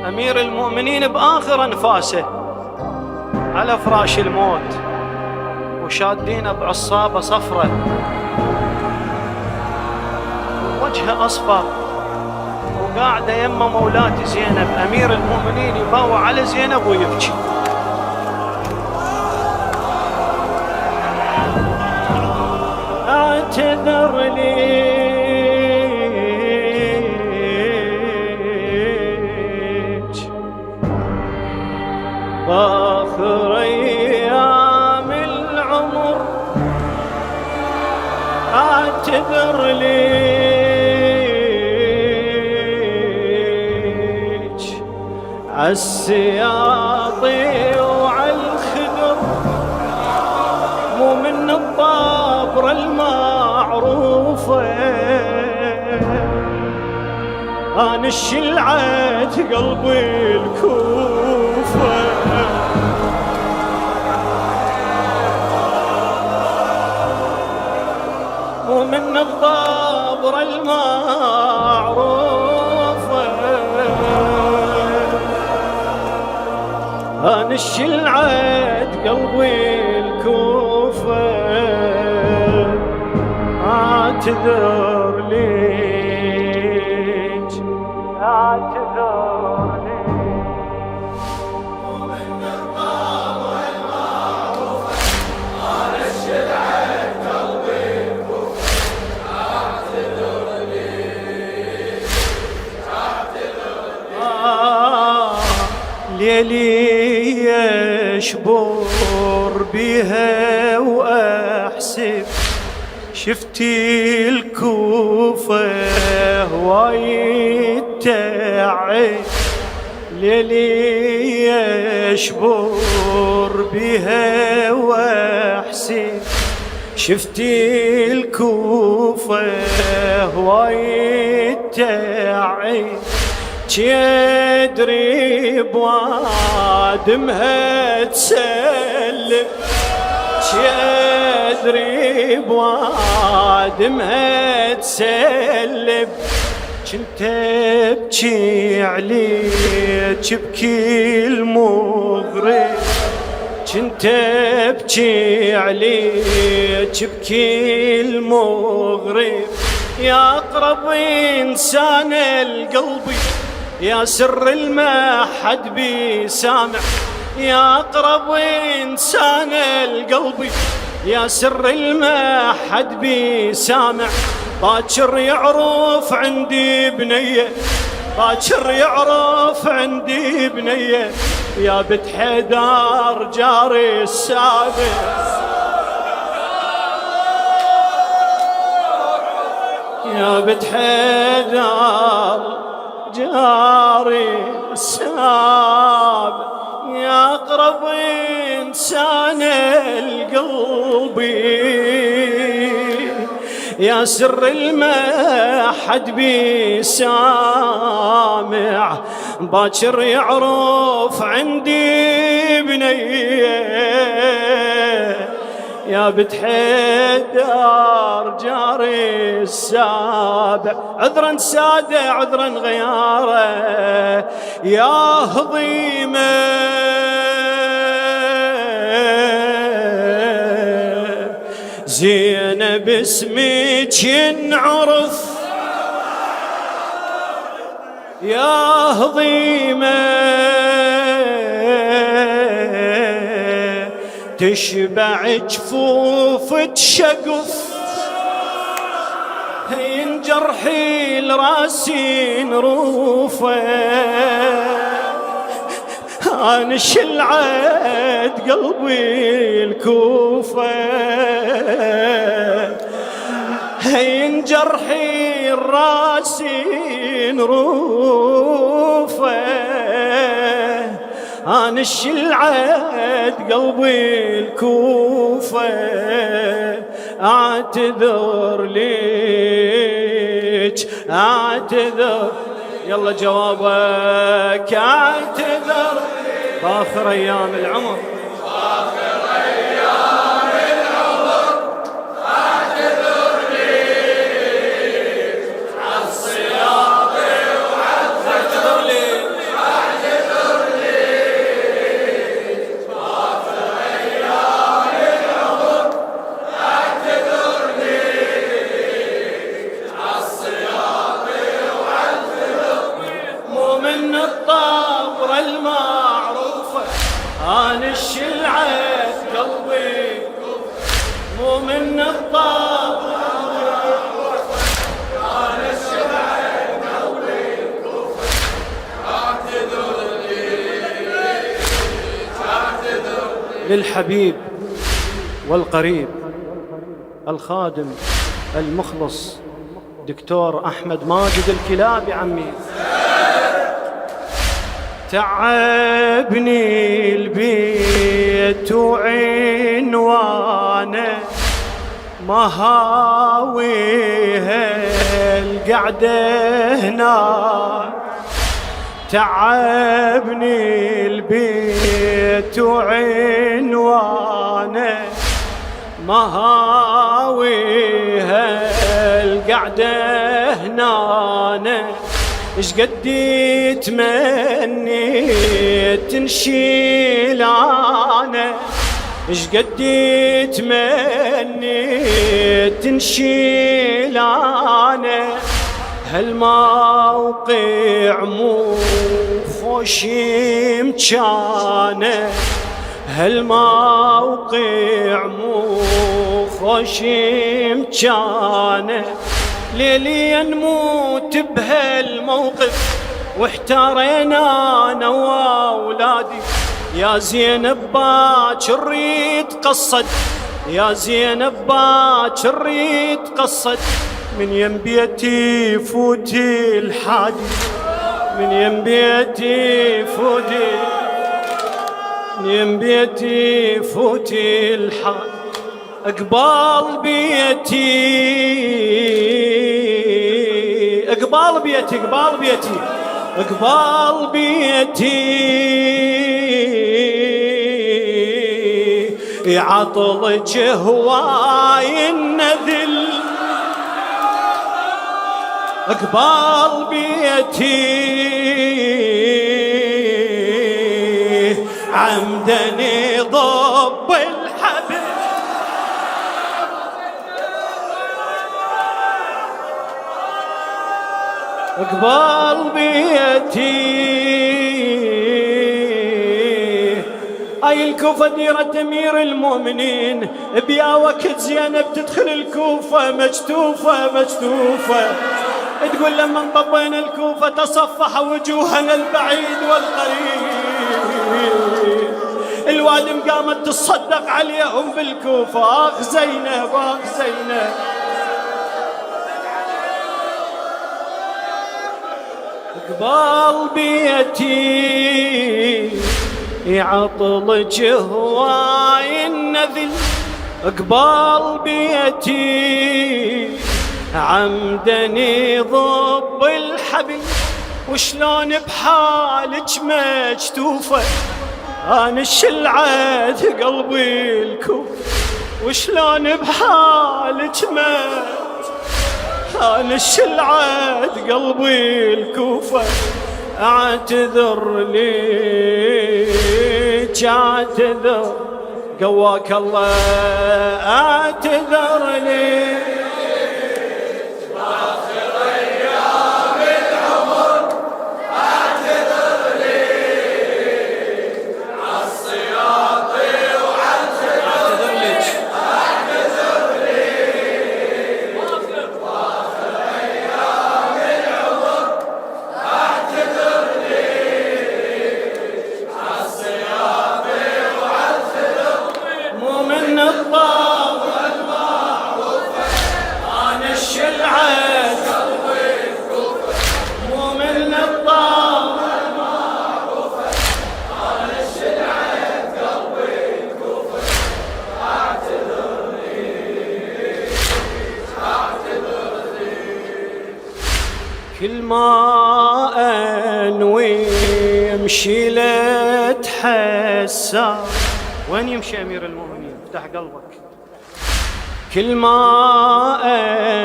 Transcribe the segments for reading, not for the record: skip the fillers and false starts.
أمير المؤمنين بآخر أنفاسه على فراش الموت، وشادينه بعصابة صفرة وجهه أصفر، وقاعدة يمه مولاتي زينب. أمير المؤمنين يباوع على زينب ويبكي. اعتذر ليك باخر ايام العمر، اعتذر ليك عالسياطي وعالخدر، مو من الطابرة المعروفة أنا الشلعت قلبي الكوفة، مو من الطابرة المعروفة أنا الشلعت قلبي الكوفة، اعتذر ليك اعتذر ليك. ومن الطابرة المعروفة أنا الشلعت قلبي الكوفة، اعتذر ليك اعتذر ليك. ليلي يشبر بيها وأحسب شفتي الكوفة وايد تعب، ليلي يشبر بيها واحسب شفتي الكوفة وايد تعب، تدري بوادمها تسلم، تدري بوادمها تسلم، كنت ابكي عليك بكل مغرب، كنت ابكي عليك بكل مغرب، يا اقرب انسان القلبي يا سر الما حد بي سامع، يا اقرب انسان القلبي يا سر الما حد بي سامع، باكر يعرف عندي بنيه، باكر يعرف عندي بنيه، يا بنت حيدر جاري السابع، يا بنت حيدر جاري السابع، يا أقرب إنسان القلب يا سر الما حد بي سامع، باكر يعرف عندي بنيه، يا بنت حيدر جاري السابع، عذرا سادة عذرا غياره يا هضيمة زينب اسمك ينعرف، يا هضيمة تشبع جفوف تشقف، ينجرحي لراسي نروفه، أنا شلعت قلبي الكوفة، ينجرحي راسي نروفه، أنا الشلعت قلبي الكوفة، اعتذر ليك اعتذر، يلا جوابك اعتذر باخر ايام العمر، باخر ايام العمر اعتذر ليك عالصياط وعالخدر، اعتذر ليك للحبيب والقريب الخادم المخلص دكتور أحمد ماجد الكلابي عمي. تعبني البيت وعنوانه مهاويها القعدة هنا. تعبني البيت وعنوانه مهاويها القعدة هنا. ايش قد تمنيت تنشيل انا، ايش قد تمنيت تنشيل انا. هالموقع مو خوش مجانه، هالموقع مو خوش مجانه. ليلي نموت بهالموقف واحتارينا انا واولادي. يا زينب باكر ريت قصد، يا زينب باكر ريت قصد. من يم بيتي فوتي الحادي، من يم بيتي فوتي، من يم بيتي فوتي الحادي. اقبال بيتي، اقبال بيتي، اقبال بيتي، اقبال بيتي. عطلك هواي النذل، اقبال بيتي. عمدني ضب الحبل، اقبال بيتي. اي الكوفة ديرة امير المؤمنين، بيا وقت زينب تدخل الكوفة مجتوفة مجتوفة. تقول لما انطبينا الكوفة تصفح وجوهنا البعيد والقريب. الوادم قامت تصدق عليهم بالكوفة. اخ زينب، اخ زينب. اقبال بيتي يعطلك هواي النذل، اقبال بيتي. عمدني ضب الحبل، وشلون بحالك مجتوفة. انا الشلعت قلبي الكوف، وشلون بحالك انا الشلعت قلبي الكوفة. اعتذر ليك اعتذر قواك الله، اعتذر ليك. كل ما انوي امشي لاتحسر. وين يمشي امير المؤمنين؟ افتح قلبك. كل ما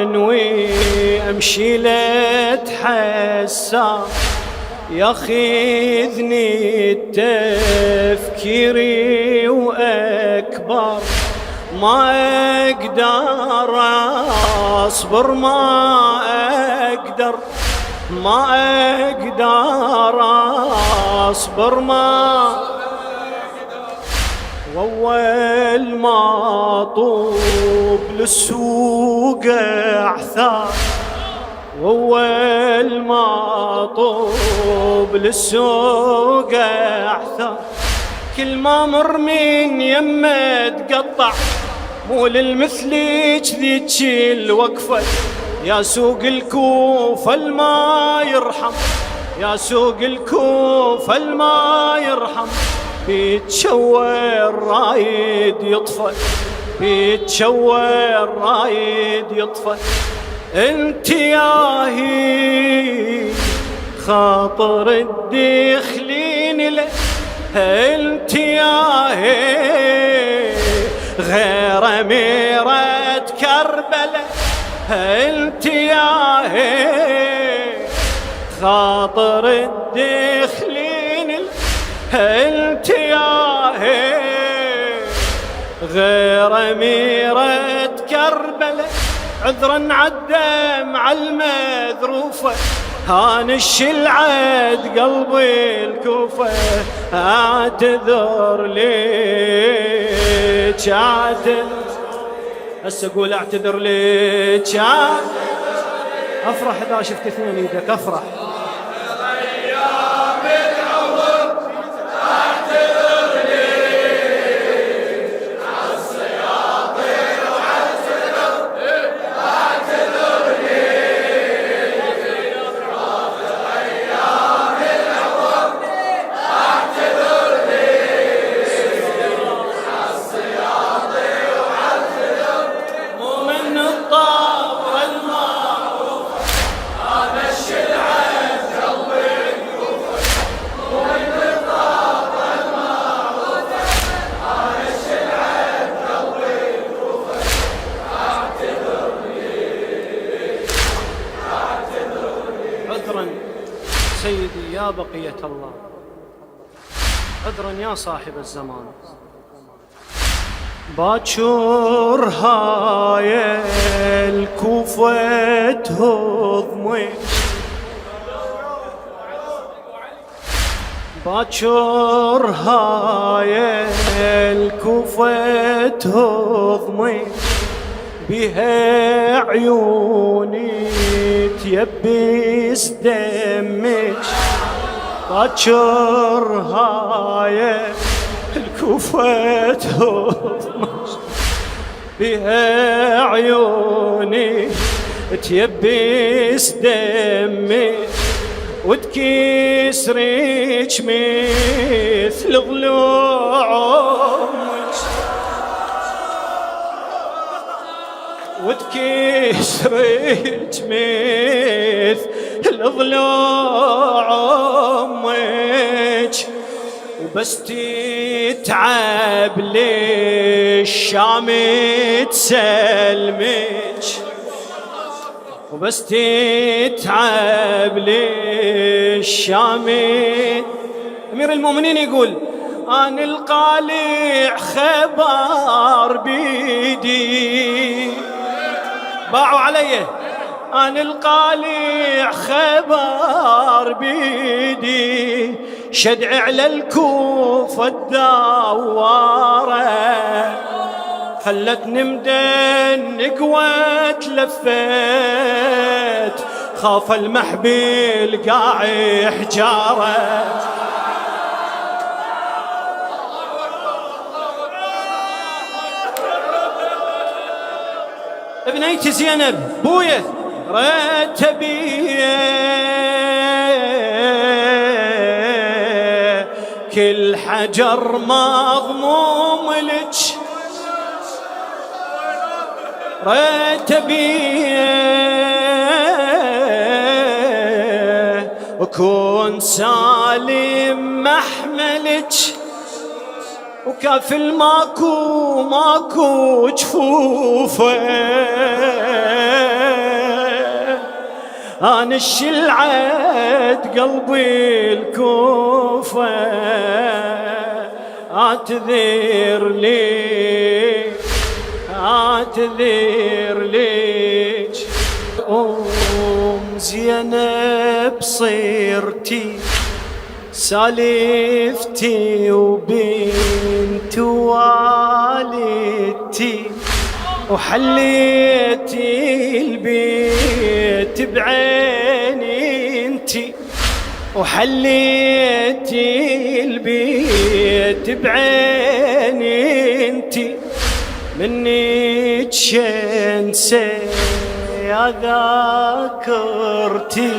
انوي امشي لاتحسر، ياخذني تفكيري واكبر. ما اقدر اصبر، ما اقدر، ما اقدر اصبر، ما واول ما طوب للسوق اعثار، واول ما طوب للسوق اعثار. كل ما مر من يمه تقطع، مو للمثلك ذيك الوقفة. يا سوق الكوفة الما يرحم، يا سوق الكوفة الما يرحم، بيتشوى الرايد يطفى، بيتشوى الرايد يطفى. انت ياهي خاطر تدخلين له، انت ياهي غير أميرة كربلة، انت ياهي خاطر تدخلين له، انت ياهي غير أميرة كربلة. عذرا عالدم عالمذروفة، هانش العد قلبي الكوفة، اعتذر ليك اعتذر، هسه اقول اعتذر ليك، افرح اذا شفت اثنين ايدك افرح. سيدي يا بقية الله، عذرا يا صاحب الزمان. باكر هاي الكوفة تهضمي، باكر هاي الكوفة تهضمي، بها عيوني تيبس دمك. باكر هاي الكوفة تهضمك، بها عيوني تيبس دمك، وتكسرك مثل ضلوع امك، وتكسرك مثل ضلوع امك، وبس تتعب للشام تسلمك، وبس تتعب للشام. أمير المؤمنين يقول أنا القالع خبر بيدي، باعوا علي، أنا القالع خبر بيدي، شدع على الكوفة الدوارة، خلتني مدنق وتلفت، خاف المحبيل قاع حجارة. ابنيتي زينب بويه رتبيه، كل حجر مضموم لك رتبيه، وكون سالم محملك، وكافل ماكو جفوفه، أنا الشلعت قلبي الكوفة، اعتذر لي اعتذر ليك. زينب صرتي سالفتي وبنت والدتي، وحليتي البيت بعيني انتي، وحليتي البيت شفت بعيني انتي منك شنسي يا ذاكرتي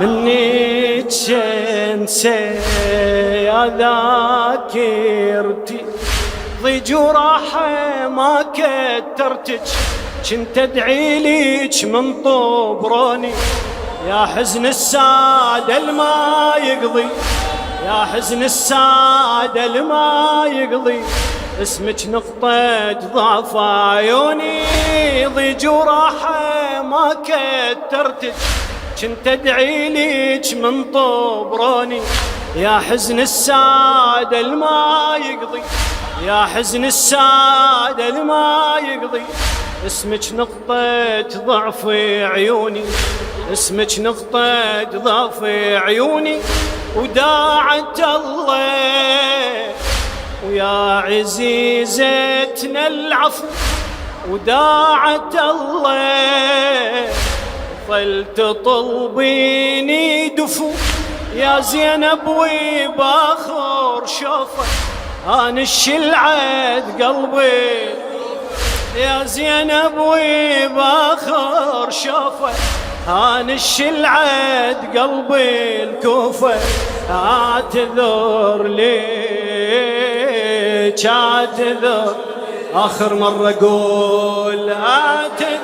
منك شنسي يا ذاكرتي ضي جراحة ما كترتك كنت ادعي ليك من طبراني يا حزن السادة الما يقضي يا حزن السادة الما يقضي اسمك نقطة ضعف عيوني ضي جراحة ما كترتك كنت ادعي ليك من طبراني يا حزن السادة الما يقضي يا حزن السادة الما يقضي اسمك نقطة ضعف عيوني اسمك نقطة ضعف عيوني وداعت الله ويا عزيزتنا العفو وداعت الله ظل تطلبيني دفو يا زينب وباخر شوفه أنا الشلعت قلبي يا زينب وباخر شوفه أنا الشلعت قلبي الكوفة اعتذر ليك اعتذر آخر مرة أقول اعتذر